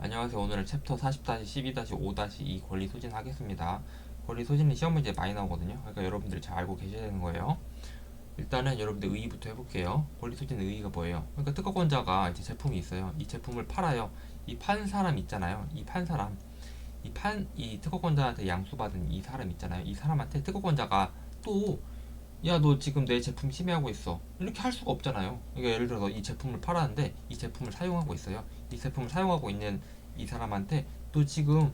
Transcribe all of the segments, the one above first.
안녕하세요. 오늘은 챕터 40-12-5-2 권리 소진 하겠습니다. 권리 소진은 시험 문제 많이 나오거든요. 그러니까 여러분들이 잘 알고 계셔야 되는 거예요. 일단은 여러분들 의의부터 해볼게요. 권리 소진 의의가 뭐예요? 그러니까 특허권자가 이제 제품이 있어요. 이 제품을 팔아요. 이 판 사람 있잖아요. 이 판 사람, 이 특허권자한테 양수받은 이 사람 있잖아요. 이 사람한테 특허권자가 또 야, 너 지금 내 제품 침해하고 있어. 이렇게 할 수가 없잖아요. 그러니까 예를 들어서 이 제품을 팔았는데 이 제품을 사용하고 있어요. 이 제품을 사용하고 있는 이 사람한테 너 지금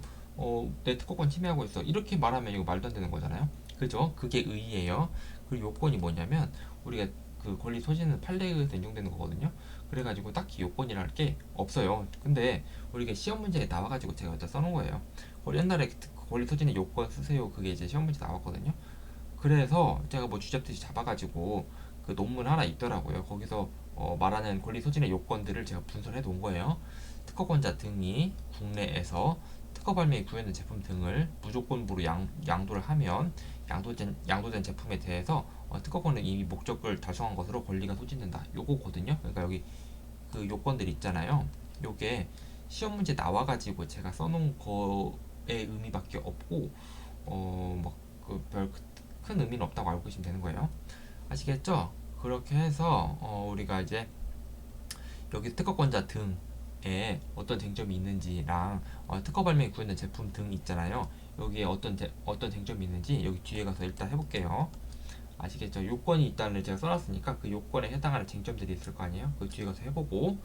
내 특허권 침해하고 있어. 이렇게 말하면 이거 말도 안 되는 거잖아요. 그죠? 그게 의의예요. 그리고 요건이 뭐냐면 우리가 그 권리 소진은 판례에 의해서 인정되는 거거든요. 그래가지고 딱히 요건이랄 게 없어요. 근데 우리가 시험 문제에 나와가지고 제가 여기다 써놓은 거예요. 옛날에 권리 소진의 요건 쓰세요. 그게 이제 시험 문제 나왔거든요. 그래서 제가 뭐 쥐잡듯이 잡아가지고 그 논문 하나 있더라고요. 거기서 말하는 권리 소진의 요건들을 제가 분석해 놓은 거예요. 특허권자 등이 국내에서 특허 발명이 구현된 제품 등을 무조건부로 양도를 하면 양도된 제품에 대해서 특허권은 이미 목적을 달성한 것으로 권리가 소진된다. 요거거든요. 그러니까 여기 그 요건들 있잖아요. 요게 시험 문제 나와가지고 제가 써놓은 거의 의미밖에 없고 뭐그별 큰 의미는 없다고 알고 계시면 되는 거예요. 아시겠죠? 그렇게 해서 우리가 이제 여기 특허권자 등에 어떤 쟁점이 있는지랑 특허 발명이 구현된 제품 등 있잖아요. 여기에 어떤 쟁점이 있는지 여기 뒤에 가서 일단 해볼게요. 아시겠죠? 요건이 있다는 제가 써놨으니까 그 요건에 해당하는 쟁점들이 있을 거 아니에요? 그 뒤에 가서 해보고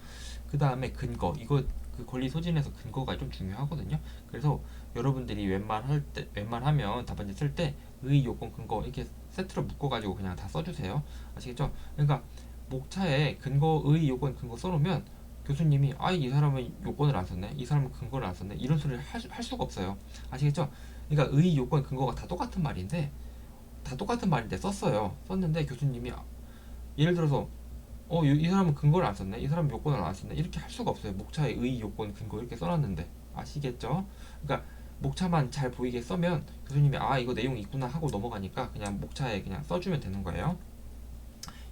그 다음에 근거 이거 그 권리 소진에서 근거가 좀 중요하거든요. 그래서 여러분들이 웬만하면 답안지 쓸 때 의, 요건, 근거 이렇게 세트로 묶어가지고 그냥 다 써주세요. 아시겠죠? 그러니까 목차에 근거, 의, 요건, 근거 써놓으면 교수님이 이 사람은 요건을 안 썼네, 이 사람은 근거를 안 썼네 이런 소리를 할 수가 없어요. 아시겠죠? 그러니까 의, 요건, 근거가 다 똑같은 말인데 썼어요. 썼는데 교수님이 예를 들어서 이 사람은 근거를 안 썼네, 이 사람은 요건을 안 썼네 이렇게 할 수가 없어요. 목차에 의, 요건, 근거 이렇게 써놨는데. 아시겠죠? 그러니까 목차만 잘 보이게 써면 교수님이 이거 내용이 있구나 하고 넘어가니까 그냥 목차에 그냥 써주면 되는 거예요.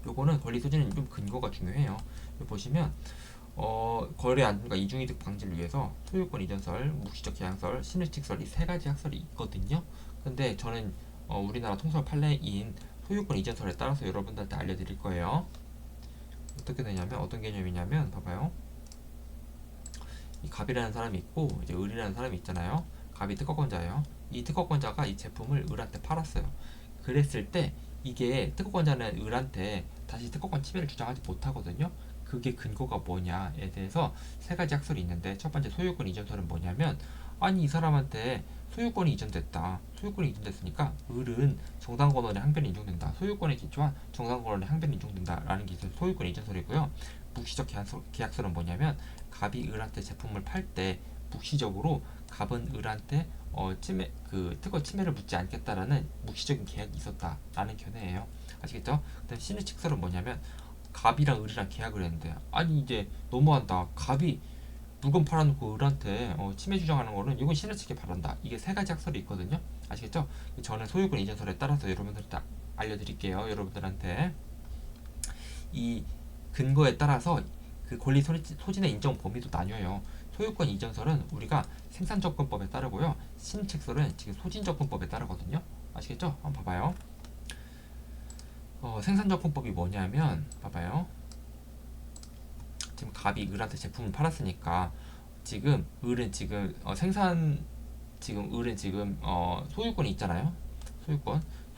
요거는 권리 소진은 좀 근거가 중요해요. 여기 보시면 거래 안중과 이중이득 방지를 위해서 소유권 이전설, 묵시적 계약설, 신의칙설 이 세 가지 학설이 있거든요. 근데 저는 우리나라 통설 판례인 소유권 이전설에 따라서 여러분들한테 알려드릴 거예요. 어떻게 되냐면 어떤 개념이냐면 봐봐요. 이 갑이라는 사람이 있고 이제 을이라는 사람이 있잖아요. 갑이 특허권자예요. 이 특허권자가 이 제품을 을한테 팔았어요. 그랬을 때 이게 특허권자는 을한테 다시 특허권 침해를 주장하지 못하거든요. 그게 근거가 뭐냐에 대해서 세 가지 학설이 있는데 첫 번째 소유권 이전설은 뭐냐면 아니 이 사람한테 소유권이 이전됐다. 소유권이 이전됐으니까 을은 정당권원의 항변이 인정된다. 소유권에 기초한 정당권원의 항변이 인정된다라는 게 소유권 이전설이고요. 묵시적 계약설은 뭐냐면 갑이 을한테 제품을 팔 때 묵시적으로 갑은 을한테 특허 침해를 묻지 않겠다라는 묵시적인 계약이 있었다라는 견해예요. 아시겠죠? 그다음 신의 칙설은 뭐냐면 갑이랑 을이랑 계약을 했는데 아니 이제 너무한다. 갑이 물건 팔아놓고 을한테 침해 주장하는 거는 이건 신의 측에 바란다. 이게 세 가지 학설이 있거든요. 아시겠죠? 저는 소유권 이전설에 따라서 여러분들한테 알려드릴게요. 여러분들한테 이 근거에 따라서 그 권리 소진의 인정 범위도 나뉘어요. 소유권 이전설은 우리가 생산접근법에 따르고요. 신책설은 지금 소진접근법에 따르거든요. 아시겠죠? 한번 봐봐요. 생산접근법이 뭐냐면 봐봐요. 지금 갑이 을한테 제품을 팔았으니까 지금 을은 지금 소유권이 있잖아요.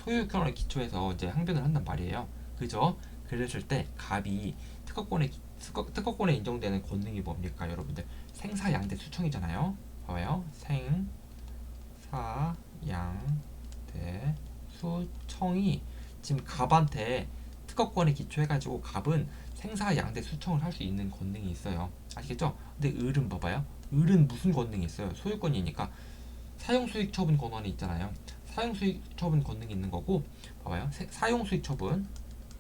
소유권에 기초해서 이제 항변을 한단 말이에요. 그죠? 그랬을 때 갑이 특허권에 인정되는 권능이 뭡니까, 여러분들? 생사양대 수청이잖아요. 봐봐요. 생사양대 수청이 지금 갑한테 특허권에 기초해가지고 갑은 생사양대 수청을 할 수 있는 권능이 있어요. 아시겠죠? 근데 을은 봐봐요. 을은 무슨 권능이 있어요? 소유권이니까 사용수익 처분 권한이 있잖아요. 사용수익 처분 권능이 있는 거고, 봐봐요. 사용수익 처분,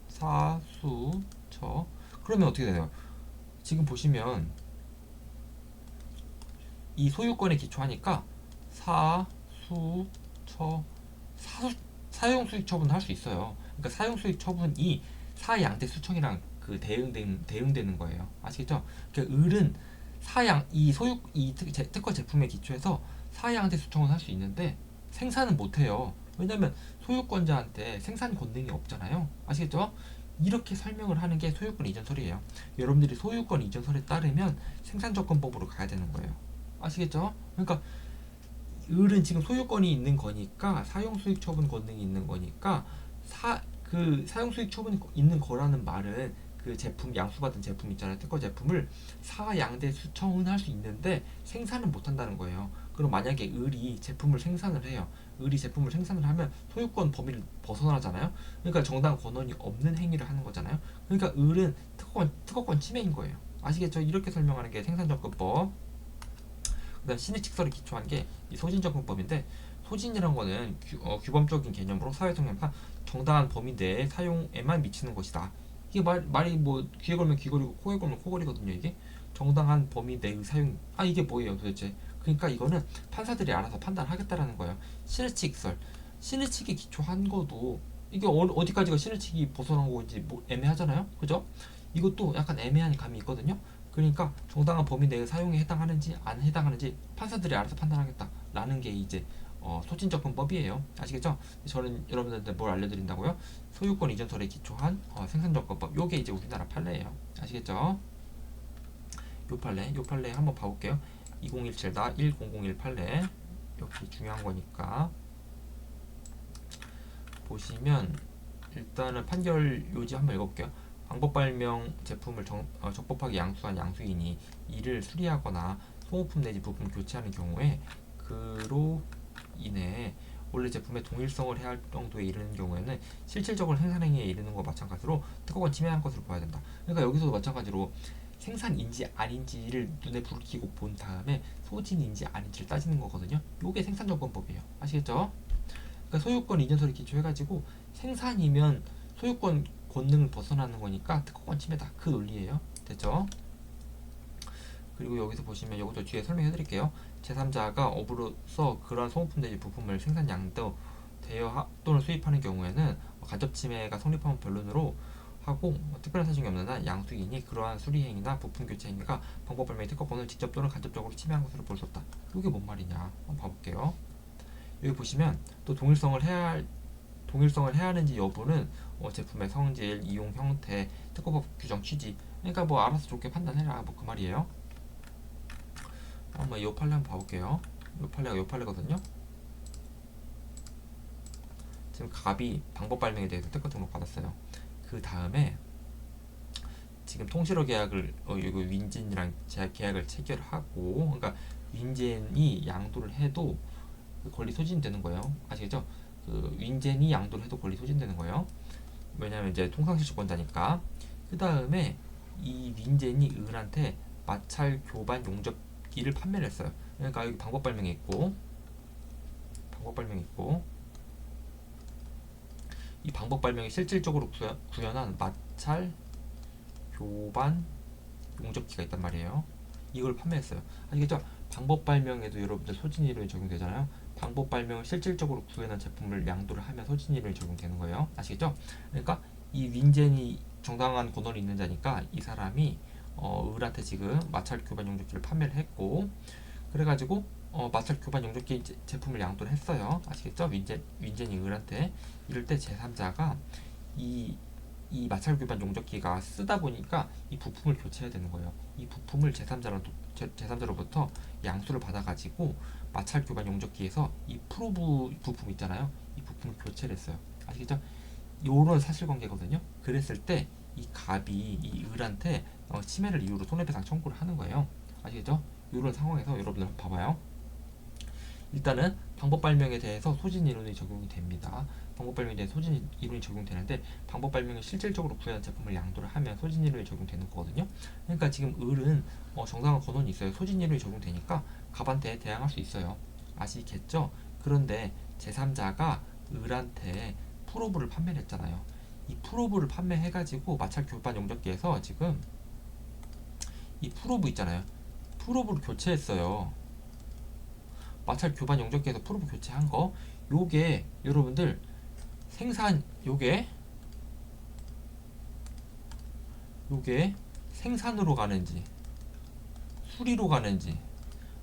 사수처. 그러면 어떻게 되나요? 지금 보시면 이 소유권에 기초하니까 사수처, 사용수익 처분을 할 수 있어요. 그러니까 사용수익 처분이 사양대 수청이랑 그 대응되는 거예요. 아시겠죠? 그러니까 을은 특허 제품에 기초해서 사양대 수청은 할 수 있는데 생산은 못해요. 왜냐면 소유권자한테 생산 권능이 없잖아요. 아시겠죠? 이렇게 설명을 하는 게 소유권 이전설이에요. 여러분들이 소유권 이전설에 따르면 생산조건법으로 가야 되는 거예요. 아시겠죠? 그러니까 을은 지금 소유권이 있는 거니까 사용수익 처분 권능이 있는 거니까 사용수익 처분이 있는 거라는 말은 그 제품 양수받은 제품 있잖아요. 특허 제품을 사양대 수청은 할 수 있는데 생산은 못 한다는 거예요. 그럼 만약에 을이 제품을 생산을 해요. 을이 제품을 생산을 하면 소유권 범위를 벗어나잖아요. 그러니까 정당 권한이 없는 행위를 하는 거잖아요. 그러니까 을은 특허권 침해인 거예요. 아시겠죠? 이렇게 설명하는 게 생산접근법. 그다음 신의칙설에 기초한 게 이 소진접근법인데 소진이란 거는 규범적인 개념으로 사회성향상 정당한 범위 내에 사용에만 미치는 것이다. 이게 말이 뭐 귀에 걸면 귀걸이고 코에 걸면 코걸이거든요. 이게 정당한 범위 내의 사용. 이게 뭐예요 도대체? 그러니까 이거는 판사들이 알아서 판단하겠다라는 거예요. 신의칙설. 신의칙에 기초한 거도 이게 어디까지가 신의칙이 벗어난 건지 뭐 애매하잖아요. 그죠? 이것도 약간 애매한 감이 있거든요. 그러니까 정당한 범위 내의 사용에 해당하는지 안 해당하는지 판사들이 알아서 판단하겠다라는 게 이제 소진접근법이에요. 아시겠죠? 저는 여러분들한테 뭘 알려드린다고요? 소유권 이전설에 기초한 생산접근법. 요게 이제 우리나라 판례예요. 아시겠죠? 요 판례 한번 봐볼게요. 2017-1001 판례. 역시 중요한 거니까 보시면 일단은 판결 요지 한번 읽어볼게요. 방법 발명 제품을 적법하게 양수한 양수인이 이를 수리하거나 소모품 내지 부품 교체하는 경우에 그로 인해 원래 제품의 동일성을 해야 할 정도에 이르는 경우에는 실질적으로 생산행위에 이르는 것과 마찬가지로 특허권 침해한 것으로 봐야 된다. 그러니까 여기서도 마찬가지로 생산인지 아닌지를 눈에 불을 켜고 본 다음에 소진인지 아닌지를 따지는 거거든요. 요게 생산정권법이에요. 아시겠죠? 그러니까 소유권 이전설에 기초해가지고 생산이면 소유권 권능을 벗어나는 거니까 특허권 침해다. 그 논리예요. 됐죠? 그리고 여기서 보시면 이것도 뒤에 설명해 드릴게요. 제3자가 업으로서 그러한 소모품 내지 부품을 생산 양도 대여 또는 수입하는 경우에는 간접 침해가 성립하면 변론으로 하고 특별한 사정이 없는 한 양수인이 그러한 수리 행위나 부품 교체 행위가 방법 발명의 특허권을 직접 또는 간접적으로 침해한 것으로 볼 수 없다. 이게 뭔 말이냐? 한번 봐볼게요. 여기 보시면 또 동일성을 해야 하는지 여부는 제품의 성질, 이용 형태, 특허법 규정 취지. 그러니까 뭐 알아서 좋게 판단해라. 뭐 그 말이에요. 한번 이 판례 한번 봐볼게요. 이 판례가 이 판례거든요. 지금 갑이 방법 발명에 대해서 특허 등록 받았어요. 그 다음에 지금 통실어 계약을 이거 윈젠이랑 계약을 체결하고, 그러니까 윈젠이 양도를 해도 그 권리 소진되는 거예요. 아시겠죠? 그 윈젠이 양도를 해도 권리 소진되는 거예요. 왜냐면 이제 통상실시권자니까. 그 다음에 이 윈젠이 을한테 마찰 교반 용접기를 판매를 했어요. 그러니까 여기 방법 발명이 있고 이 방법 발명이 실질적으로 구현한 마찰 교반 용접기가 있단 말이에요. 이걸 판매했어요. 아시겠죠? 방법 발명에도 여러분들 소진이론이 적용되잖아요. 방법 발명을 실질적으로 구현한 제품을 양도를 하면 소진이론이 적용되는 거예요. 아시겠죠? 그러니까 이 윈젠이 정당한 권한이 있는 자니까 이 사람이 을한테 지금 마찰 교반 용접기를 판매를 했고, 그래가지고 마찰 교반 용접기 제품을 양도를 했어요. 아시겠죠? 윈젠이 을한테. 이럴 때 제3자가 이 마찰 교반 용접기가 쓰다 보니까 이 부품을 교체해야 되는 거예요. 이 부품을 제3자로부터 양수를 받아가지고 마찰 교반 용접기에서 이 프로브 부품 있잖아요. 이 부품을 교체를 했어요. 아시겠죠? 요런 사실관계거든요. 그랬을 때 이 갑이 이 을한테 침해를 이유로 손해배상 청구를 하는 거예요. 아시겠죠? 요런 상황에서 여러분들 봐봐요. 일단은 방법 발명에 대해서 소진 이론이 적용이 됩니다. 방법 발명에 대해 소진 이론이 적용되는데 방법 발명을 실질적으로 구현한 제품을 양도를 하면 소진 이론이 적용되는 거거든요. 그러니까 지금 을은 정당한 권한이 있어요. 소진 이론이 적용되니까 갑한테 대항할 수 있어요. 아시겠죠? 그런데 제3자가 을한테 프로브를 판매를 했잖아요. 이 프로브를 판매해가지고 마찰 교반 용접기에서 지금 이 프로브 있잖아요. 프로브를 교체했어요. 마찰 교반 용접기에서 프로브 교체한 거, 요게 여러분들 요게 생산으로 가는지 수리로 가는지.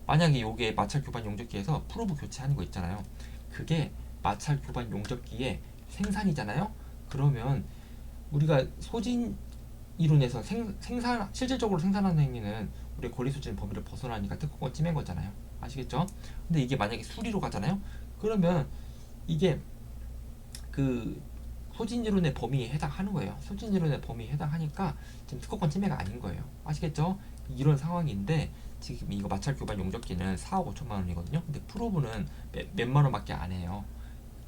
만약에 요게 마찰 교반 용접기에서 프로브 교체하는 거 있잖아요. 그게 마찰 교반 용접기의 생산이잖아요. 그러면 우리가 소진 이론에서 생산 실질적으로 생산하는 행위는 우리 권리 소진 범위를 벗어나니까 특허권 침해인 거잖아요. 아시겠죠? 근데 이게 만약에 수리로 가잖아요. 그러면 이게 그 소진 이론의 범위에 해당하는 거예요. 소진 이론의 범위에 해당하니까 지금 특허권 침해가 아닌 거예요. 아시겠죠? 이런 상황인데 지금 이거 마찰 교반 용접기는 4억 5천만 원이거든요. 근데 프로브는 몇만 원밖에 안 해요.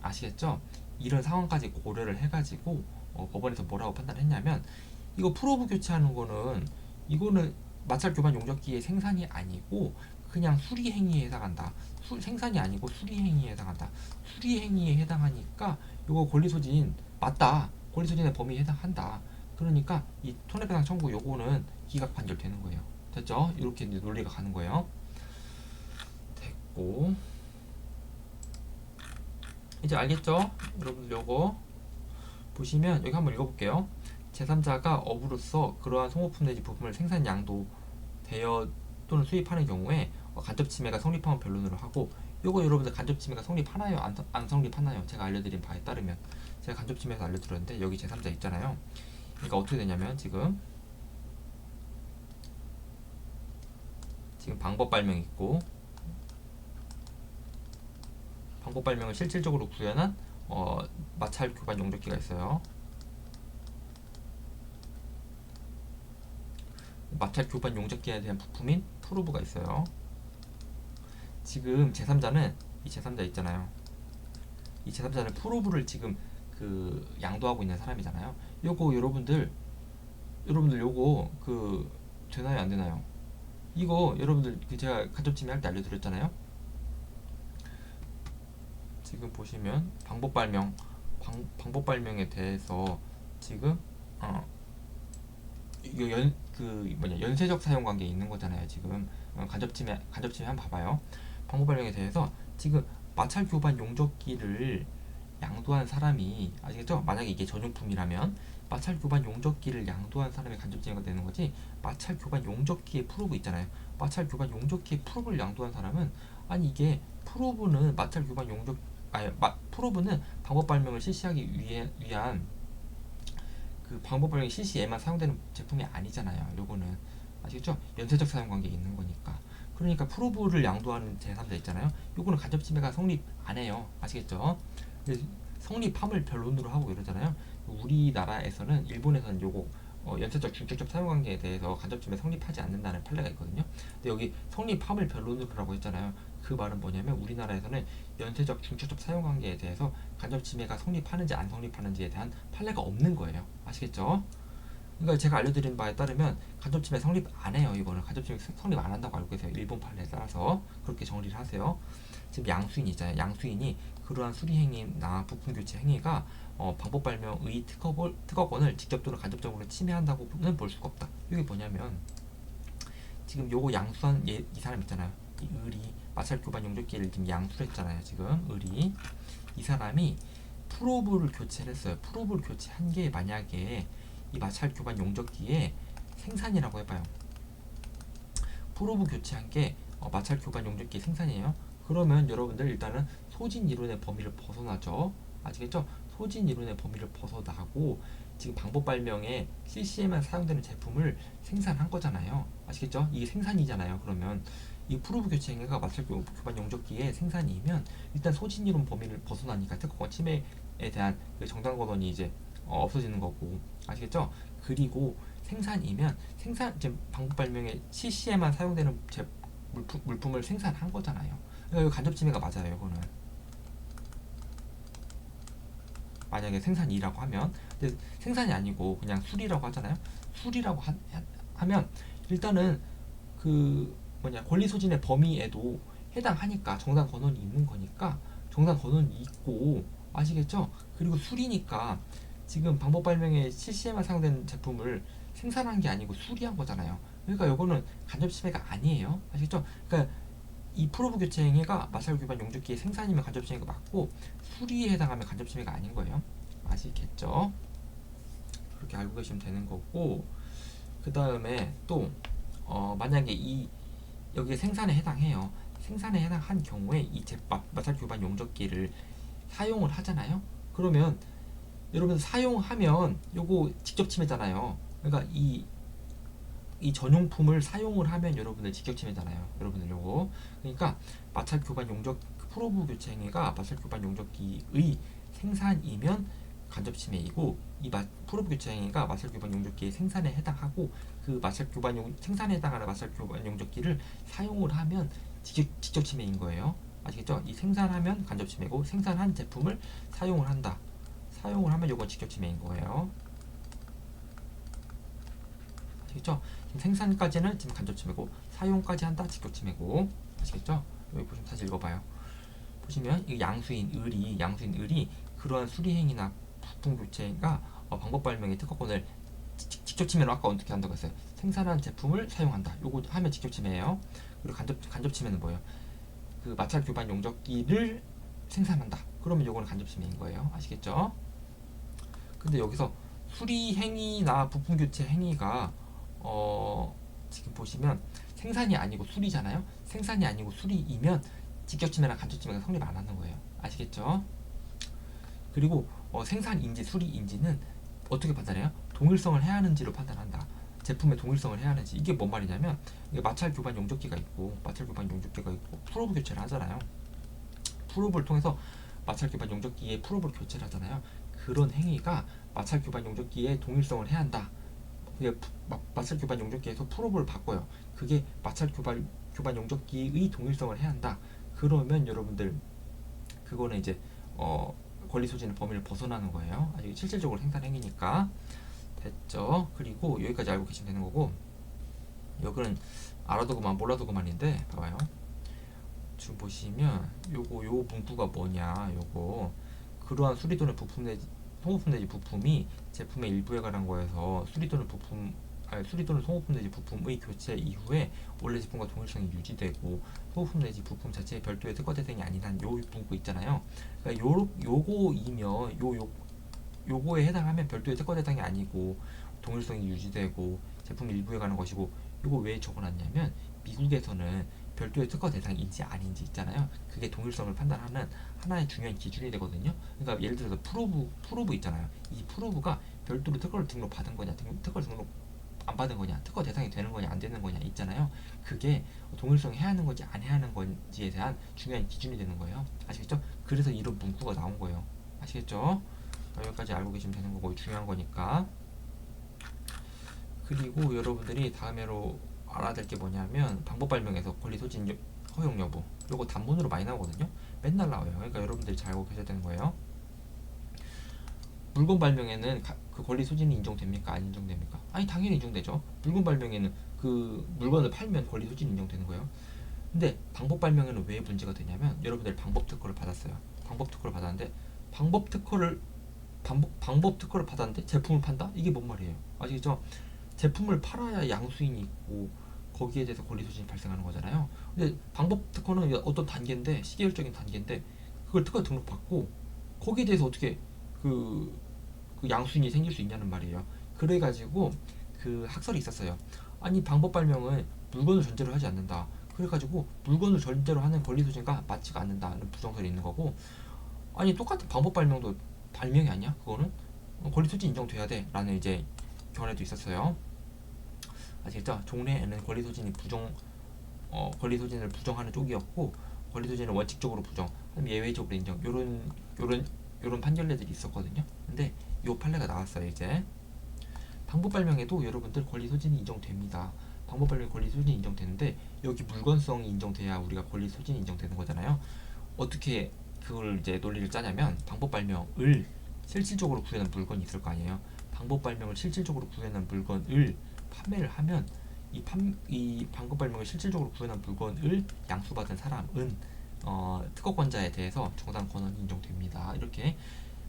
아시겠죠? 이런 상황까지 고려를 해가지고 법원에서 뭐라고 판단했냐면 이거 프로브 교체하는 거는 이거는 마찰 교반 용접기의 생산이 아니고 그냥 수리 행위에 해당한다. 생산이 아니고 수리 행위에 해당한다. 수리 행위에 해당하니까 이거 권리 소진 맞다. 권리 소진의 범위에 해당한다. 그러니까 이 손해배상 청구 요거는 기각 판결되는 거예요. 됐죠? 이렇게 이제 논리가 가는 거예요. 됐고 이제 알겠죠? 여러분들 요거 보시면 여기 한번 읽어볼게요. 제3자가 업으로서 그러한 소모품 내지 부품을 생산 양도 대여 또는 수입하는 경우에 간접 침해가 성립하면 변론으로 하고 요거 여러분들 간접 침해가 성립하나요? 안 성립하나요? 제가 알려드린 바에 따르면 제가 간접 침해에서 알려드렸는데 여기 제3자 있잖아요. 그러니까 어떻게 되냐면 지금 방법 발명 있고 방법 발명을 실질적으로 구현한 마찰 교반 용접기가 있어요. 마찰 교반 용접기에 대한 부품인 프로브가 있어요. 지금 제3자는 이 제3자 있잖아요. 이 제3자는 프로브를 지금 그 양도하고 있는 사람이잖아요. 요거 여러분들 요거 그 되나요 안 되나요? 이거 여러분들 제가 간접 침해 할 때 알려드렸잖아요. 지금 보시면 방법 발명에 대해서 지금 이거 연쇄적 사용 관계에 있는 거잖아요. 지금 간접 침해 한번 봐봐요. 방법 발명에 대해서 지금 마찰 교반 용접기를 양도한 사람이 아시겠죠? 만약에 이게 전용품이라면 마찰 교반 용접기를 양도한 사람이 간접 침해가 되는 거지. 마찰 교반 용접기의 프로브 있잖아요. 마찰 교반 용접기의 프로브를 양도한 사람은 아니 이게 프로브는 마찰 교반 용접 프로브는 방법 발명을 실시하기 위한 그 방법 발명 실시에만 사용되는 제품이 아니잖아요. 요거는 아시겠죠? 연쇄적 사용 관계에 있는 거니까. 그러니까 프로브를 양도하는 제3자 있잖아요. 요거는 간접 침해가 성립 안 해요. 아시겠죠? 성립함을 변론으로 하고 이러잖아요. 우리나라에서는 일본에서는 요거 연쇄적 중첩적 사용 관계에 대해서 간접 침해 성립하지 않는다는 판례가 있거든요. 근데 여기 성립함을 변론으로라고 했잖아요. 그 말은 뭐냐면 우리나라에서는 연쇄적 중첩적 사용 관계에 대해서 간접 침해가 성립하는지 안 성립하는지에 대한 판례가 없는 거예요. 아시겠죠? 그러니까 제가 알려드린 바에 따르면 간접 침해 성립 안 해요. 이거는 간접 침해 성립 안 한다고 알고 계세요. 일본 판례에 따라서 그렇게 정리를 하세요. 지금 양수인이 있잖아요. 양수인이 그러한 수리 행위나 부품 교체 행위가 방법 발명의 특허권을 직접 또는 간접적으로 침해한다고는 볼 수가 없다. 이게 뭐냐면 지금 요거 양수한 이 사람 있잖아요. 이 을이 마찰 교반 용접기를 지금 양수했잖아요. 지금 을이 이 사람이 프로브를 교체를 했어요. 프로브를 교체한 게 만약에 이 마찰 교반 용접기의 생산이라고 해봐요. 프로브 교체한 게 마찰 교반 용접기의 생산이에요. 그러면 여러분들 일단은 소진 이론의 범위를 벗어나죠. 아시겠죠? 소진 이론의 범위를 벗어나고 지금 방법 발명에 CC에만 사용되는 제품을 생산한 거잖아요. 아시겠죠? 이게 생산이잖아요. 그러면 이 프로브 교체 행위가 마찰 교반 용접기의 생산이면 일단 소진 이론 범위를 벗어나니까 특허권 침해에 대한 그 정당 권한이 이제 없어지는 거고. 아시겠죠? 그리고 생산이면 지금 방법 발명에 CC에만 사용되는 물품을 생산한 거잖아요. 그러니까 간접 침해가 맞아요. 이거는 만약에 생산이라고 하면, 근데 생산이 아니고 그냥 수리라고 하잖아요. 수리라고 하면 일단은 그 권리 소진의 범위에도 해당하니까 정당 권한이 있는 거니까 정당 권한이 있고. 아시겠죠? 그리고 수리니까 지금 방법 발명에 CC에만 사용되는 제품을 생산한 게 아니고 수리한 거잖아요. 그러니까 이거는 간접 침해가 아니에요. 아시겠죠? 그러니까 이 프로브 교체 행위가 마찰 교반 용접기의 생산이면 간접 침해가 맞고 수리에 해당하면 간접 침해가 아닌 거예요. 아시겠죠? 그렇게 알고 계시면 되는 거고, 그 다음에 또 만약에 이 여기에 생산에 해당해요. 생산에 해당한 경우에 이 마찰 교반 용접기를 사용을 하잖아요. 그러면 여러분 사용하면 요거 직접 침해잖아요. 그러니까 이 전용품을 사용을 하면 여러분들 직접 침해잖아요. 여러분들 요거. 그러니까 마찰 교반 용접 프로브 교체 행위가 마찰 교반 용접기의 생산이면 간접 침해이고, 이 프로브 교체 행위가 마찰 교반 용접기의 생산에 해당하고, 그 마찰 교반 생산에 해당하는 마찰 교반 용접기를 사용을 하면 직접 침해인 거예요. 아시겠죠? 이 생산하면 간접 침해고, 생산한 제품을 사용을 한다. 사용을 하면 이건 직접 침해인 거예요. 아시겠죠? 지금 생산까지는 지금 간접 침해고, 사용까지 한다 직접 침해고. 아시겠죠? 여기 보시면 다시 읽어봐요. 보시면 이 양수인 을이 그러한 수리행위나 부품 교체가 방법 발명의 특허권을 직접 침해로 아까 어떻게 한다고 했어요? 생산한 제품을 사용한다. 요거 하면 직접 침해예요. 그리고 간접 침해는 뭐예요? 그 마찰 교반 용접기를 생산한다. 그러면 요거는 간접 침해인 거예요. 아시겠죠? 근데 여기서 수리 행위나 부품 교체 행위가 지금 보시면 생산이 아니고 수리잖아요. 생산이 아니고 수리이면 직접 침해나 간접 침해가 성립 안 하는 거예요. 아시겠죠? 그리고 생산인지 수리인지는 어떻게 판단해요? 동일성을 해야 하는지로 판단한다. 제품의 동일성을 해야 하는지. 이게 뭔 말이냐면, 이게 마찰 교반 용접기가 있고 프로브 교체를 하잖아요. 프로브를 통해서 마찰 교반 용접기에 프로브를 교체를 하잖아요. 그런 행위가 마찰 교반 용접기의 동일성을 해야 한다. 그게 마찰 교반 용접기에서 프로브를 바꿔요. 그게 마찰 교반 용접기의 동일성을 해야 한다. 그러면 여러분들 그거는 이제 권리 소진의 범위를 벗어나는 거예요. 아직 실질적으로 생산 행위니까. 됐죠? 그리고 여기까지 알고 계시면 되는 거고, 여기는 알아두고만 몰라두고만인데, 봐봐요. 지금 보시면 요 문구가 뭐냐, 요거 그러한 수리 또는 부품 내지 소모품 내지 부품이 제품의 일부에 관한 거에서 수리 또는 소모품 내지 부품의 교체 이후에 원래 제품과 동일성이 유지되고, 소모품 내지 부품 자체의 별도의 특허 대상이 아닌 한 요 문구 있잖아요. 그러니까 요거이면 요거에 해당하면 별도의 특허 대상이 아니고 동일성이 유지되고 제품 일부에 관한 것이고, 요거 왜 적어놨냐면 미국에서는 별도의 특허 대상인지 아닌지 있잖아요. 그게 동일성을 판단하는 하나의 중요한 기준이 되거든요. 그러니까 예를 들어서 프로브 있잖아요. 이 프로브가 별도로 특허를 등록 받은 거냐, 특허를 등록 안 받은 거냐, 특허 대상이 되는 거냐 안 되는 거냐 있잖아요. 그게 동일성 해야 하는 건지 안 해야 하는 건지에 대한 중요한 기준이 되는 거예요. 아시겠죠? 그래서 이런 문구가 나온 거예요. 아시겠죠? 여기까지 알고 계시면 되는 거고, 중요한 거니까. 그리고 여러분들이 다음으로 알아야 될 게 뭐냐면, 방법 발명에서 권리 소진 허용 여부, 요거 단문으로 많이 나오거든요. 맨날 나와요. 그러니까 여러분들이 잘 알고 계셔야 되는 거예요. 물건 발명에는 그 권리 소진이 인정됩니까? 안 인정됩니까? 아니, 당연히 인정되죠. 물건 발명에는 그 물건을 팔면 권리 소진이 인정되는 거예요. 근데 방법 발명에는 왜 문제가 되냐면, 여러분들이 방법 특허를 받았어요. 방법 특허를 받았는데 방법 특허를 받았는데 제품을 판다? 이게 뭔 말이에요? 아시겠죠? 제품을 팔아야 양수인이 있고 거기에 대해서 권리 소진이 발생하는 거잖아요. 근데 방법 특허는 어떤 단계인데, 시계열적인 단계인데, 그걸 특허 등록받고 거기에 대해서 어떻게 그 양수인이 생길 수 있냐는 말이에요. 그래가지고 그 학설이 있었어요. 아니, 방법 발명은 물건을 전제로 하지 않는다. 그래가지고 물건을 전제로 하는 권리 소진과 맞지가 않는다는 부정설이 있는 거고, 아니 똑같은 방법 발명도 발명이 아니야? 그거는 권리 소진 인정돼야 돼 라는 이제 견해도 있었어요. 아시겠죠? 종래에는 권리 소진을 부정하는 쪽이었고, 권리 소진을 원칙적으로 부정, 예외적으로 인정, 요런 판결례들이 있었거든요. 근데 요 판례가 나왔어요. 이제 방법 발명에도 여러분들 권리 소진이 인정됩니다. 방법 발명 권리 소진이 인정되는데, 여기 물건성이 인정돼야 우리가 권리 소진이 인정되는 거잖아요. 어떻게 그걸 이제 논리를 짜냐면, 방법 발명을 실질적으로 구현한 물건이 있을 거 아니에요. 방법 발명을 실질적으로 구현한 물건을 판매를 하면, 이 방법 발명을 실질적으로 구현한 물건을 양수받은 사람은 특허권자에 대해서 정당 권한이 인정됩니다. 이렇게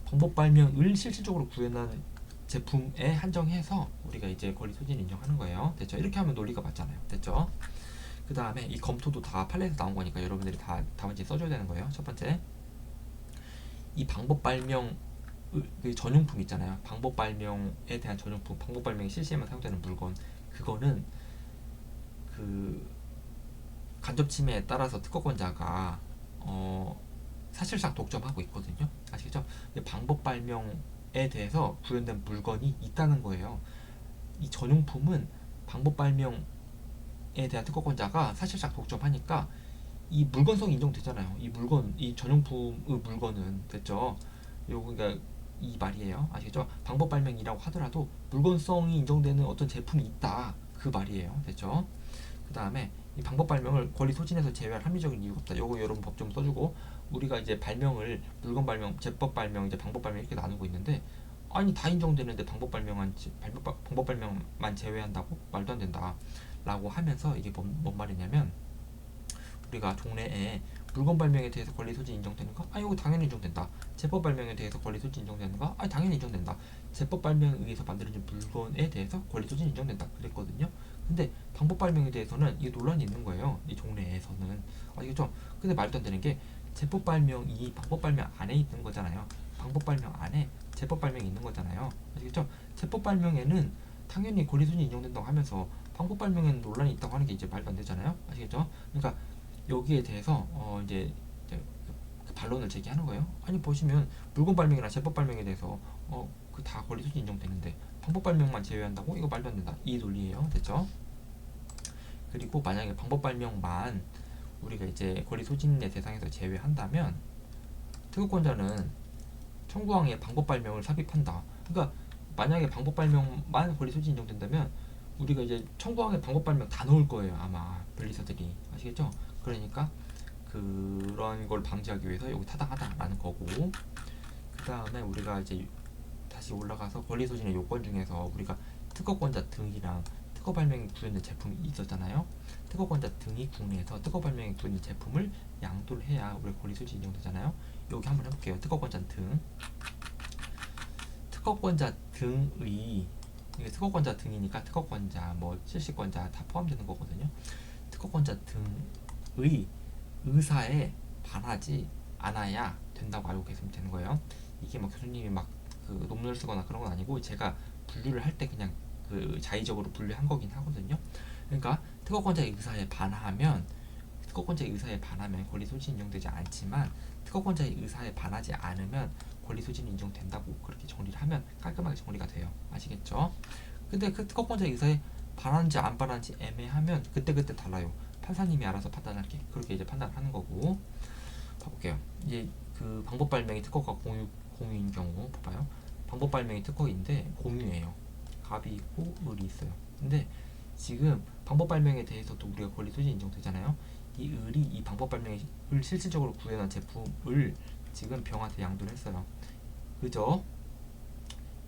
방법 발명을 실질적으로 구현한 제품에 한정해서 우리가 이제 권리 소진을 인정하는 거예요. 됐죠? 이렇게 하면 논리가 맞잖아요. 됐죠? 그 다음에 이 검토도 다 판례에서 나온 거니까 여러분들이 다 답안지에 써줘야 되는 거예요. 첫 번째, 이 방법 발명 그 전용품 있잖아요. 방법 발명에 대한 전용품, 방법 발명이 실시에만 사용되는 물건, 그거는 그 간접 침해에 따라서 특허권자가 사실상 독점하고 있거든요. 아시겠죠? 방법 발명에 대해서 구현된 물건이 있다는 거예요. 이 전용품은 방법 발명에 대한 특허권자가 사실상 독점하니까 이 물건성이 인정되잖아요. 이 전용품의 물건은 됐죠. 요거 그러니까 이 말이에요. 아시겠죠? 방법 발명이라고 하더라도 물건성이 인정되는 어떤 제품이 있다. 그 말이에요. 됐죠? 그 다음에 이 방법 발명을 권리 소진에서 제외할 합리적인 이유가 없다. 요거 여러분 법 좀 써주고 우리가 이제 발명을 물건 발명, 제법 발명, 이제 방법 발명 이렇게 나누고 있는데 아니 다 인정되는데 방법 발명만 제외한다고 말도 안 된다. 라고 하면서 이게 뭔 말이냐면 우리가 종래에 물건 발명에 대해서 권리 소진 인정되는가? 아 이거 당연히 인정된다. 제법 발명에 대해서 권리 소진 인정되는가? 아 당연히 인정된다. 제법 발명에 의해서 만들어진 물건에 대해서 권리 소진 인정된다. 그랬거든요. 근데 방법 발명에 대해서는 이게 논란이 있는 거예요. 이 종래에서는. 아시겠죠? 근데 말도 안 되는 게 제법 발명이 방법 발명 안에 있는 거잖아요. 방법 발명 안에 제법 발명이 있는 거잖아요. 아시겠죠? 제법 발명에는 당연히 권리 소진 인정된다고 하면서 방법 발명에는 논란이 있다고 하는 게 이제 말도 안 되잖아요. 아시겠죠? 그러니까 여기에 대해서 이제 그 반론을 제기하는 거예요. 아니 보시면 물건 발명이나 제법 발명에 대해서 그 다 권리 소진 인정되는데 방법 발명만 제외한다고 이거 말도 안 된다. 이 논리예요. 됐죠? 그리고 만약에 방법 발명만 우리가 이제 권리 소진의 대상에서 제외한다면 특허권자는 청구항에 방법 발명을 삽입한다. 그러니까 만약에 방법 발명만 권리 소진 인정된다면 우리가 이제 청구항에 방법 발명 다 넣을 거예요. 아마 변리사들이. 아시겠죠? 그러니까 그런 걸 방지하기 위해서 여기 타당하다라는 거고 그 다음에 우리가 이제 다시 올라가서 권리소진의 요건 중에서 우리가 특허권자 등이랑 특허 발명이 구현된 제품이 있었잖아요. 특허권자 등이 국내에서 특허 발명이 구현된 제품을 양도를 해야 우리 권리소진 인정되잖아요. 여기 한번 해볼게요. 특허권자 등 특허권자 등의 이게 특허권자 등이니까 특허권자 뭐 실시권자 다 포함되는 거거든요. 특허권자 등의 의사에 반하지 않아야 된다고 알고 계시면 되는 거예요. 이게 막 교수님이 막 그 논문을 쓰거나 그런 건 아니고 제가 분류를 할 때 그냥 그 자의적으로 분류한 거긴 하거든요. 그러니까 특허권자의 의사에 반하면 권리 소진 인정되지 않지만 특허권자의 의사에 반하지 않으면 권리 소진이 인정된다고 그렇게 정리를 하면 깔끔하게 정리가 돼요. 아시겠죠? 근데 그 특허권자의 의사에 반하는지 안 반하는지 애매하면 그때그때 달라요. 판사님이 알아서 판단할게. 그렇게 이제 판단하는 거고. 봐볼게요. 이제 그 방법 발명이 특허가 공유인 경우 봐봐요. 방법 발명이 특허인데 공유예요. 갑이 있고 을이 있어요. 근데 지금 방법 발명에 대해서도 우리가 권리 소진 인정되잖아요. 이 을이 이 방법 발명을 실질적으로 구현한 제품을 지금 병한테 양도를 했어요. 그죠?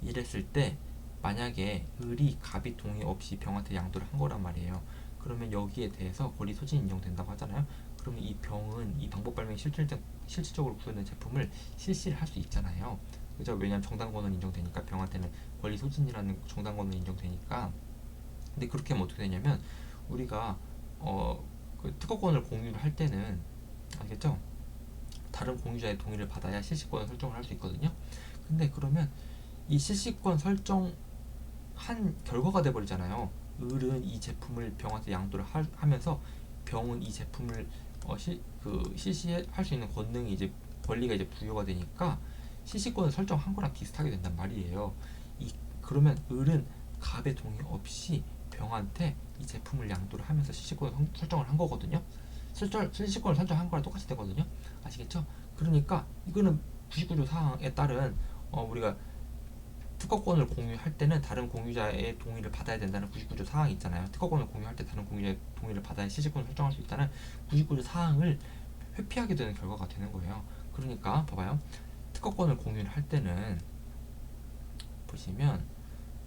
이랬을 때 만약에 을이 갑이 동의 없이 병한테 양도를 한 거란 말이에요. 그러면 여기에 대해서 권리 소진 인정된다고 하잖아요. 그러면 이 병은 이 방법 발명이 실질적으로 구현된 제품을 실시를 할 수 있잖아요. 그죠? 왜냐하면 정당권은 인정되니까 병한테는 권리 소진이라는 정당권은 인정되니까. 근데 그렇게 하면 어떻게 되냐면 우리가 그 특허권을 공유를 할 때는 알겠죠? 다른 공유자의 동의를 받아야 실시권 설정을 할 수 있거든요. 근데 그러면 이 실시권 설정한 결과가 돼버리잖아요. 을은 이 제품을 병한테 양도를 하면서 병은 이 제품을 실시할 수 있는 권리가 이제 부여가 되니까 실시권을 설정한 거랑 비슷하게 된단 말이에요. 그러면 을은 갑의 동의 없이 병한테 이 제품을 양도를 하면서 실시권을 설정을 한 거거든요. 실시권을 설정한 거랑 똑같이 되거든요. 아시겠죠? 그러니까 이거는 99조 사항에 따른 우리가 특허권을 공유할 때는 다른 공유자의 동의를 받아야 된다는 99조 사항이 있잖아요. 특허권을 공유할 때 다른 공유자의 동의를 받아야 실시권을 설정할 수 있다는 99조 사항을 회피하게 되는 결과가 되는 거예요. 그러니까 봐봐요. 특허권을 공유를 할 때는 보시면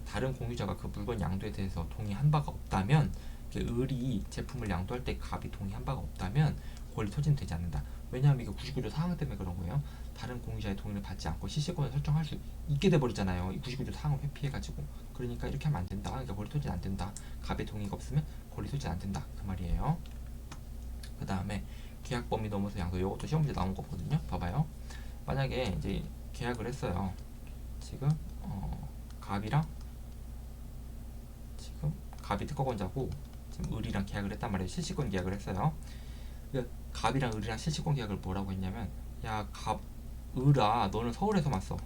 다른 공유자가 그 물건 양도에 대해서 동의한 바가 없다면 을이 제품을 양도할 때 갑이 동의한 바가 없다면 권리 소진되지 않는다. 왜냐하면 이게 99조 사항 때문에 그런 거예요. 다른 공유자의 동의를 받지 않고 실시권을 설정할 수 있게 돼버리잖아요. 이 99조 사항을 회피해가지고. 그러니까 이렇게 하면 안 된다. 그러니까 권리 소진 안 된다. 갑의 동의가 없으면 권리 소진 안 된다. 그 말이에요. 그 다음에 계약 범위 넘어서 양도. 이것도 시험 문제 나온 거거든요. 봐봐요. 만약에 이제 계약을 했어요. 지금 갑이 특허권자고 지금 을이랑 계약을 했단 말이에요. 실시권 계약을 했어요. 그 갑이랑 을이랑 실시권 계약을 뭐라고 했냐면, 야, 을아, 너는 서울에서만 써.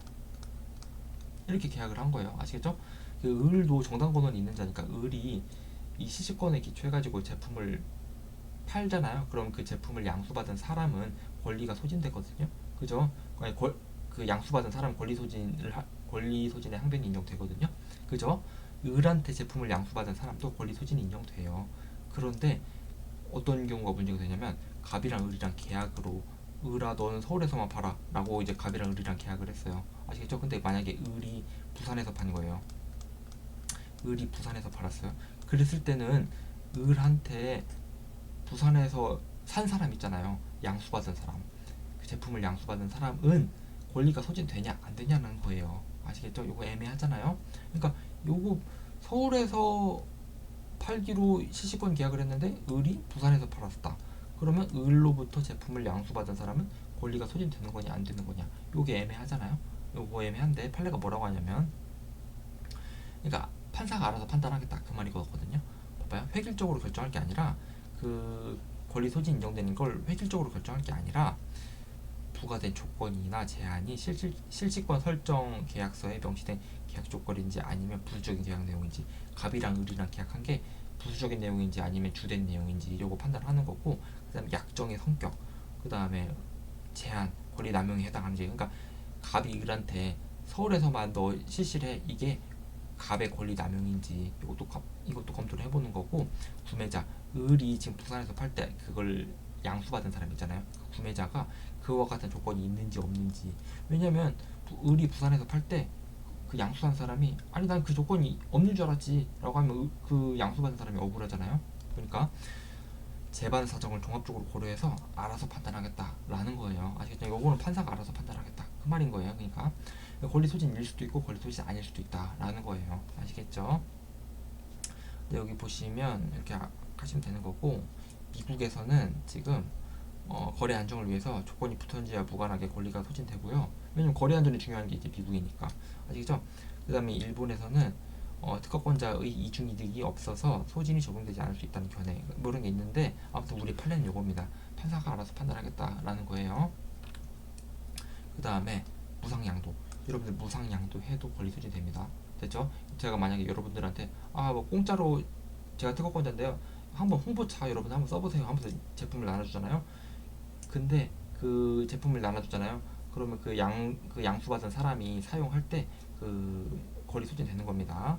이렇게 계약을 한 거예요. 아시겠죠? 그 을도 정당 권한이 있는 자니까 을이 이 실시권에 기초해가지고 제품을 팔잖아요. 그럼 그 제품을 양수받은 사람은 권리가 소진되거든요. 그죠? 아니, 그 양수받은 사람 권리 소진의 항변이 인정되거든요. 그죠? 을한테 제품을 양수받은 사람도 권리 소진이 인정돼요. 그런데 어떤 경우가 문제가 되냐면, 갑이랑 을이랑 계약으로 을아 너는 서울에서만 팔아 라고 이제 갑이랑 을이랑 계약을 했어요. 아시겠죠? 근데 만약에 을이 부산에서 판 거예요. 을이 부산에서 팔았어요. 그랬을 때는 을한테 부산에서 산 사람 있잖아요. 양수받은 사람. 그 제품을 양수받은 사람은 권리가 소진되냐 안 되냐는 거예요. 아시겠죠? 요거 애매하잖아요. 그러니까 요거 서울에서 팔기로 실시권 계약을 했는데 을이 부산에서 팔았다. 그러면 을로부터 제품을 양수받은 사람은 권리가 소진되는 거냐 안 되는 거냐. 요게 애매하잖아요. 요거 애매한데 판례가 뭐라고 하냐면, 그러니까 판사가 알아서 판단하겠다 그 말이거든요. 봐봐요. 획일적으로 결정할 게 아니라, 그 권리 소진 인정되는 걸 획일적으로 결정할 게 아니라, 부과된 조건이나 제한이 실시권 설정 계약서에 명시된 계약 조건인지 아니면 부수적인 계약 내용인지, 갑이랑 을이랑 계약한 게 부수적인 내용인지 아니면 주된 내용인지 이러고 판단하는 거고, 그 다음에 약정의 성격, 그 다음에 제한, 권리 남용에 해당하는지. 그러니까 갑이 을한테 서울에서만 너 실시를 해, 이게 갑의 권리 남용인지 이것도 검토를 해보는 거고, 구매자 을이 지금 부산에서 팔 때 그걸 양수받은 사람 있잖아요. 그 구매자가 그와 같은 조건이 있는지 없는지. 왜냐면 을이 부산에서 팔 때 그 양수한 사람이, 아니 난 그 조건이 없는 줄 알았지 라고 하면 그 양수받은 사람이 억울하잖아요. 그러니까 재반 사정을 종합적으로 고려해서 알아서 판단하겠다라는 거예요. 아시겠죠? 이거는 판사가 알아서 판단하겠다 그 말인 거예요. 그러니까 권리 소진일 수도 있고 권리 소진 아닐 수도 있다라는 거예요. 아시겠죠? 근데 여기 보시면 이렇게 하시면 되는 거고, 미국에서는 지금 거래 안정을 위해서 조건이 붙었는지와 무관하게 권리가 소진되고요. 왜냐면 거래 안전이 중요한 게 이제 미국이니까. 아시겠죠? 그 다음에 일본에서는 특허권자의 이중이득이 없어서 소진이 적용되지 않을 수 있다는 견해, 뭐 이런 게 있는데, 아무튼 우리 판례는 요겁니다. 판사가 알아서 판단하겠다라는 거예요. 그 다음에 무상양도. 여러분들 무상양도 해도 권리 소진됩니다. 됐죠? 제가 만약에 여러분들한테 뭐 공짜로 제가 특허권자인데요, 한번 홍보차 여러분 한번 써보세요 하면서 제품을 나눠주잖아요. 근데 그 제품을 나눠주잖아요. 그러면 그 양수받은 사람이 사용할 때 그 권리 소진되는 겁니다.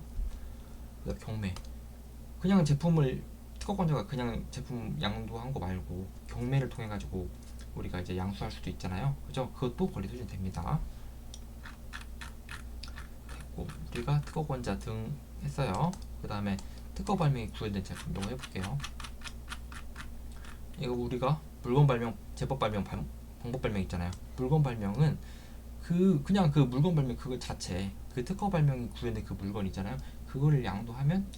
경매, 그냥 제품을 특허권자가 그냥 제품 양도한 거 말고 경매를 통해 가지고 우리가 이제 양수할 수도 있잖아요. 그죠? 그것도 권리 소진됩니다. 됐고, 우리가 특허권자 등 했어요. 그 다음에 특허 발명이 구현된 제품 이거 해볼게요. 이거 우리가 물건 발명, 제법 발명, 방법 발명 있잖아요. 물건 발명은 그냥 그 물건 발명 그거 자체, 그 특허 발명이 구현된 그 물건 있잖아요. 그거를 양도하면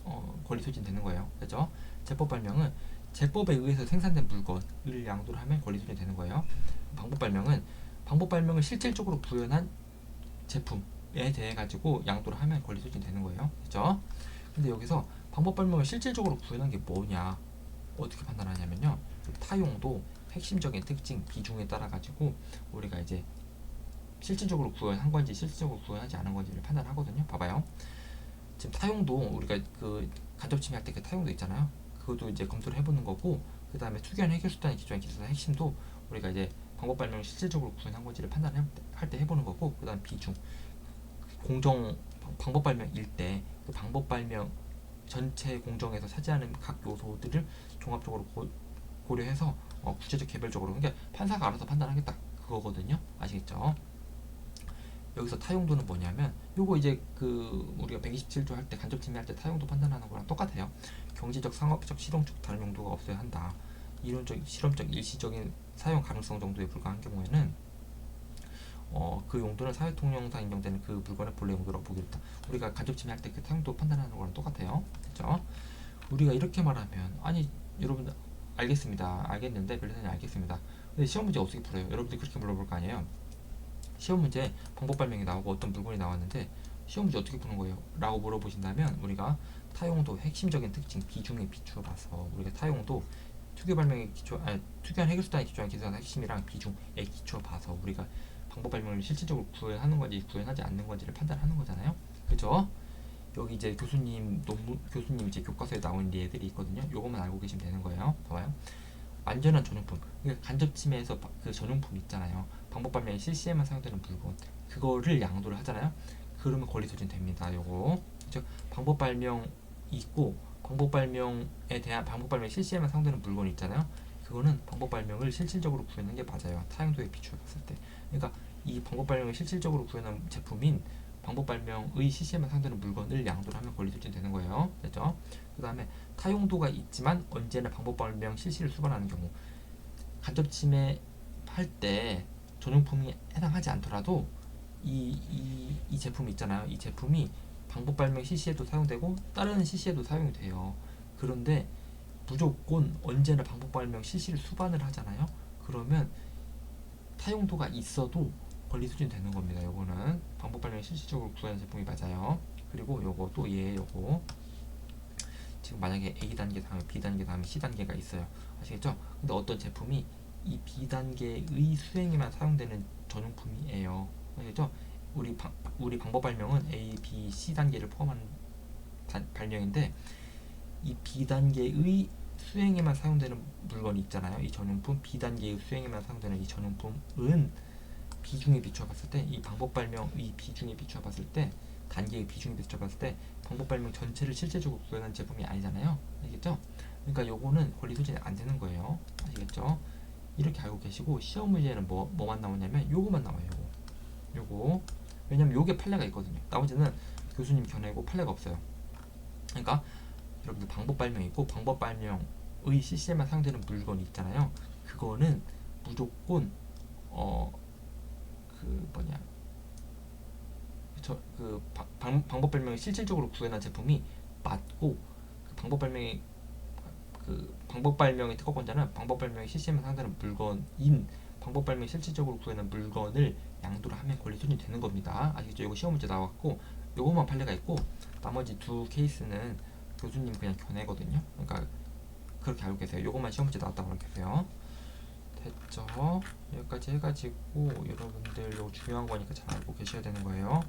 권리 소진되는 거예요. 그죠? 제법 발명은 제법에 의해서 생산된 물건을 양도를 하면 권리 소진되는 거예요. 방법 발명을 실질적으로 구현한 제품에 대해 가지고 양도를 하면 권리 소진되는 거예요. 그죠? 근데 여기서 방법 발명을 실질적으로 구현한 게 뭐냐, 어떻게 판단하냐면요, 타용도, 핵심적인 특징, 비중에 따라 가지고 우리가 이제 실질적으로 구현한 건지 실질적으로 구현하지 않은 건지를 판단하거든요. 봐봐요. 지금 타용도 우리가 그 간접 침해할 때 그 타용도 있잖아요. 그것도 이제 검토를 해보는 거고, 그 다음에 투기한 해결 수단의 기초한 기술의 핵심도 우리가 이제 방법 발명을 실질적으로 구현한 건지를 판단할 때 해보는 거고, 그 다음 비중, 방법 발명일 때 그 방법 발명 전체 공정에서 차지하는 각 요소들을 종합적으로 고려해서 구체적 개별적으로, 그러니까 판사가 알아서 판단하겠다 그거거든요. 아시겠죠? 여기서 타용도는 뭐냐면, 요거 이제 그 우리가 127조 할 때 간접 침해할 때 타용도 판단하는 거랑 똑같아요. 경제적, 상업적, 실용적 다른 용도가 없어야 한다. 이론적, 실험적, 일시적인 사용 가능성 정도에 불과한 경우에는 그 용도는 사회통념상 인정되는 그 물건의 본래 용도라고 보기로 했다. 우리가 간접 침해할 때 그 타용도 판단하는 거랑 똑같아요. 그죠? 우리가 이렇게 말하면, 아니 여러분 알겠습니다, 알겠는데 변호사님 알겠습니다, 근데 시험 문제 어떻게 풀어요? 여러분들이 그렇게 물어볼 거 아니에요. 시험 문제 방법 발명이 나오고 어떤 물건이 나왔는데 시험 문제 어떻게 푸는 거예요? 라고 물어보신다면 우리가 타용도 핵심적인 특징 비중에 비추어 봐서 우리가 타용도 투교 발명의 기초, 투교한 해결수단에 기초한 기술의 핵심이랑 비중에 기초어 봐서 우리가 방법 발명을 실질적으로 구현하는 건지 구현하지 않는 건지를 판단하는 거잖아요. 그죠? 여기 이제 교수님 이제 교과서에 나온 예들이 있거든요. 요것만 알고 계시면 되는 거예요. 봐봐요. 완전한 전용품. 그러니까 간접 침해에서 그 전용품 있잖아요. 방법 발명에 실시에만 사용되는 물건. 그거를 양도를 하잖아요. 그러면 권리 소진 됩니다. 요거. 즉 방법 발명 있고 방법 발명에 대한 방법 발명 실시에만 사용되는 물건이 있잖아요. 그거는 방법 발명을 실질적으로 구현한 게 맞아요. 타용도에 비추어 봤을 때. 그러니까 이 방법 발명을 실질적으로 구현한 제품인 방법 발명의 실시에만 사용되는 물건을 양도를 하면 권리 소진 되는 거예요. 됐죠? 그 다음에 타용도가 있지만 언제나 방법 발명 실시를 수반하는 경우 간접 침해할 때 전용품이 해당하지 않더라도 이 제품이 있잖아요. 이 제품이 방법 발명 실시에도 사용되고 다른 실시에도 사용이 돼요. 그런데 무조건 언제나 방법 발명 실시를 수반을 하잖아요. 그러면 타용도가 있어도 권리 수준 되는 겁니다. 요거는 방법 발명 실질적으로 구현한 제품이 맞아요. 그리고 요거 또 요거 지금 만약에 A 단계 다음에 B 단계 다음에 C 단계가 있어요. 아시겠죠? 근데 어떤 제품이 이 B 단계의 수행에만 사용되는 전용품이에요. 아시겠죠? 우리 방법 발명은 A, B, C 단계를 포함한 발명인데 이 B 단계의 수행에만 사용되는 물건이 있잖아요. 이 전용품 B 단계의 수행에만 사용되는 이 전용품은 비중에 비추어 봤을 때 이 방법 발명의 비중에 비추어 봤을 때 단계의 비중에 비추어 봤을 때 방법 발명 전체를 실제적으로 구현한 제품이 아니잖아요. 아시겠죠? 그러니까 요거는 권리 소진이 안 되는 거예요. 아시겠죠? 이렇게 알고 계시고 시험 문제는 뭐만 나오냐면 요거만 나와요. 요거 왜냐면 요게 판례가 있거든요. 나머지는 교수님 견해고 판례가 없어요. 그러니까 여러분들 방법 발명 있고 방법 발명의 실시에만 사용되는 물건이 있잖아요. 그거는 무조건 그 뭐냐 방법 발명을 실질적으로 구현한 제품이 맞고 그 방법 발명의 특허권자는 방법 발명의 실시에만 사용되는 물건인 방법 발명 실질적으로 구현한 물건을 양도를 하면 권리 소진이 되는 겁니다. 아시겠죠? 이거 시험 문제 나왔고 요거만 판례가 있고 나머지 두 케이스는 교수님 그냥 견해거든요. 그러니까 그렇게 알고 계세요. 요것만 시험 문제 나왔다고 알고 계세요. 됐죠? 여기까지 해가지고 여러분들 요거 중요한 거니까 잘 알고 계셔야 되는 거예요.